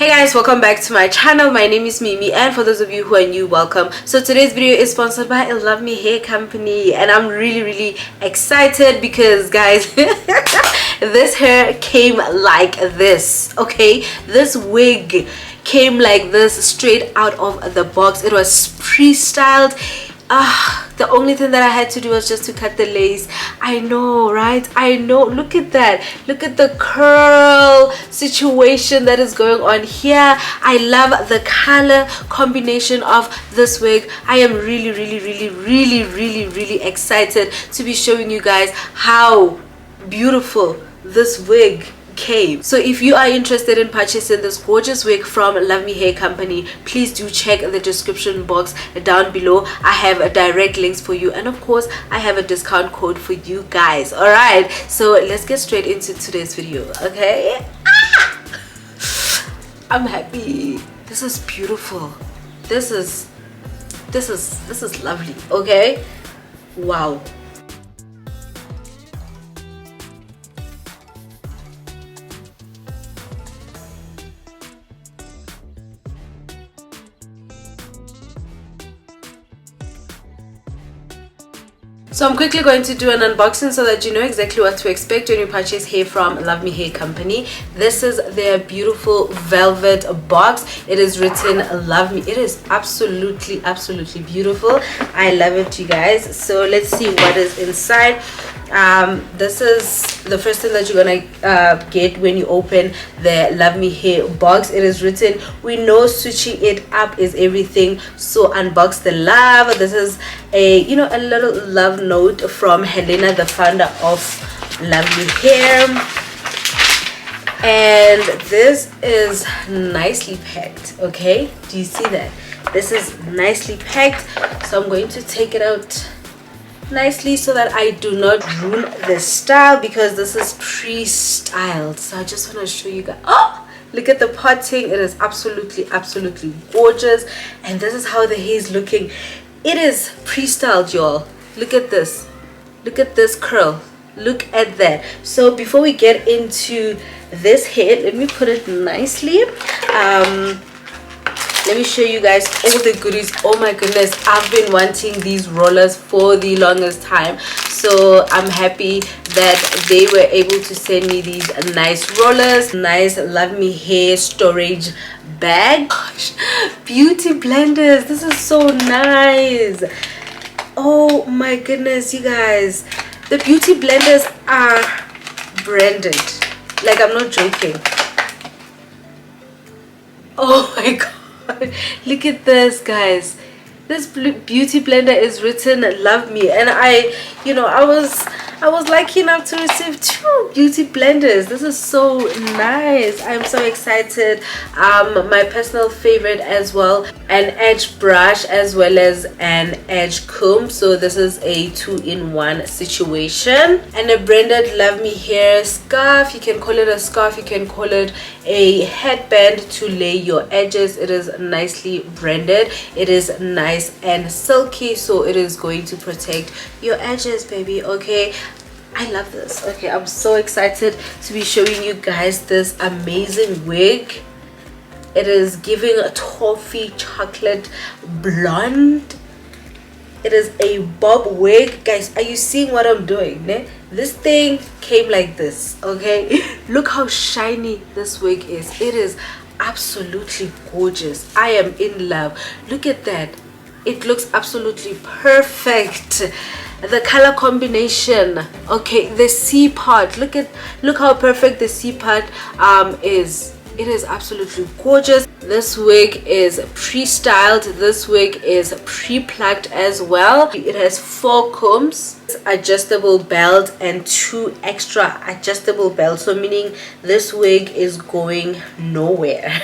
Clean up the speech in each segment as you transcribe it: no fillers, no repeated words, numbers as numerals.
Hey guys, welcome back to my channel. My name is Mimi, and for those of you who are new, welcome. So today's video is sponsored by LUVMEHAIR company, and I'm really excited because guys this hair came like this. Okay, this wig came like this straight out of the box. It was pre-styled. The only thing that I had to do was just to cut the lace. I know, right? I know. Look at that. Look at the curl situation that is going on here. I love the color combination of this wig. I am really excited to be showing you guys how beautiful this wig came. So if you are interested in purchasing this gorgeous wig from LUVMEHAIR company, please do check the description box down below. I have direct links for you, and of course I have a discount code for you guys. All right, so let's get straight into today's video. Okay, I'm happy. This is beautiful. This is lovely. Okay, wow. So I'm quickly going to do an unboxing so that you know exactly what to expect when you purchase hair from LUVMEHAIR company. This is their beautiful velvet box. It is written Love Me. It is absolutely beautiful. I love it, you guys. So let's see what is inside. This is the first thing that you're gonna get when you open the LUVMEHAIR box. It is written, we know switching it up is everything, so unbox the love. This is a a little love note from Helena, the founder of LUVMEHAIR, and this is nicely packed. Okay, do you see that? This is nicely packed, so I'm going to take it out nicely so that I do not ruin the style, because this is pre-styled. So I just want to show you guys. Oh, look at the parting. It is absolutely gorgeous, and this is how the hair is looking. It is pre-styled, y'all. Look at this. Look at this curl. Look at that. So before we get into this hair, let me put it nicely. Let me show you guys all the goodies. Oh my goodness, I've been wanting these rollers for the longest time, so I'm happy that they were able to send me these nice rollers. Nice LUVMEHAIR storage bag. Gosh, beauty blenders. This is so nice. Oh my goodness, you guys, the beauty blenders are branded. Like, I'm not joking. Oh my god. Look at this, guys. This beauty blender is written Love Me, and I was lucky enough to receive 2 beauty blenders. This is so nice. I'm so excited. My personal favorite as well, an edge brush as well as an edge comb. So this is a 2-in-1 situation, and a branded LUVMEHAIR scarf. You can call it a scarf, you can call it a headband to lay your edges. It is nicely branded. It is nice and silky, so it is going to protect your edges, baby. Okay, I love this. Okay, I'm so excited to be showing you guys this amazing wig. It is giving a toffee chocolate blonde. It is a bob wig, guys. Are you seeing what I'm doing? Ne? This thing came like this. Okay, look how shiny this wig is. It is absolutely gorgeous. I am in love. Look at that. It looks absolutely perfect. The color combination. Okay, the C part. Look how perfect the C part is. It is absolutely gorgeous. This wig is pre-styled. This wig is pre-plucked as well. It has 4 combs, adjustable belt, and 2 extra adjustable belts. So meaning this wig is going nowhere.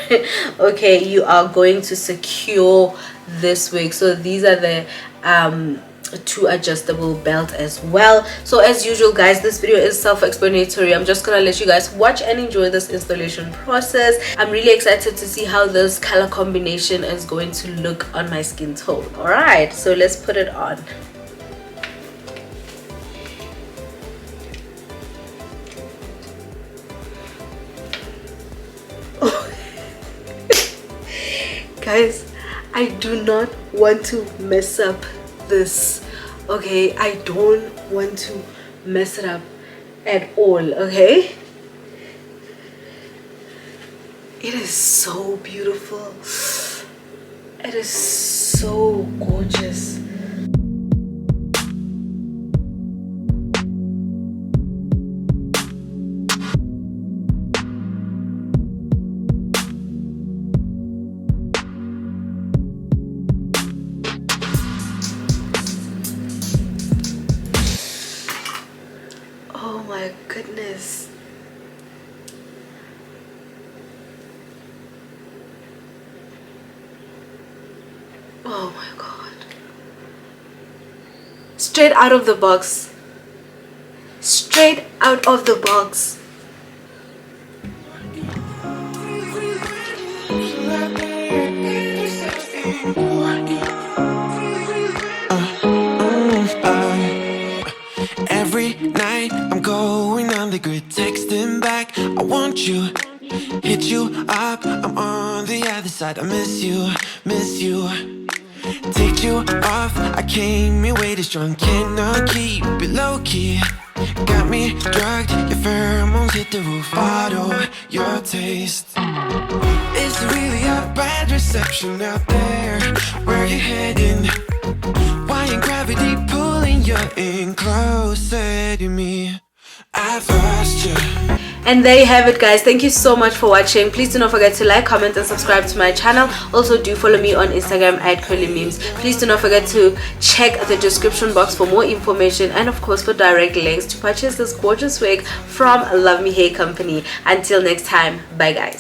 Okay, you are going to secure this wig. So these are the 2 adjustable belt as well. So as usual, guys, this video is self-explanatory. I'm just gonna let you guys watch and enjoy this installation process. I'm really excited to see how this color combination is going to look on my skin tone. All right, so let's put it on. guys, I do not want to mess up this. Okay, I don't want to mess it up at all. Okay, it is so beautiful. It is so gorgeous. Oh my goodness. Oh my god. Straight out of the box. Straight out of the box. Every night I'm going on the grid, texting back, I want you, hit you up, I'm on the other side, I miss you, miss you. Take you off, I came here way too strong, cannot keep it low key. Got me drugged, your pheromones hit the roof, auto, your taste. It's really a bad reception out there, where you heading? Why ain't gravity pulling you in closer to me? I've lost you. And there you have it, guys. Thank you so much for watching. Please do not forget to like, comment and subscribe to my channel. Also do follow me on Instagram at curlymemes. Please do not forget to check the description box for more information and of course for direct links to purchase this gorgeous wig from Love Me Hair Company. Until next time, bye guys.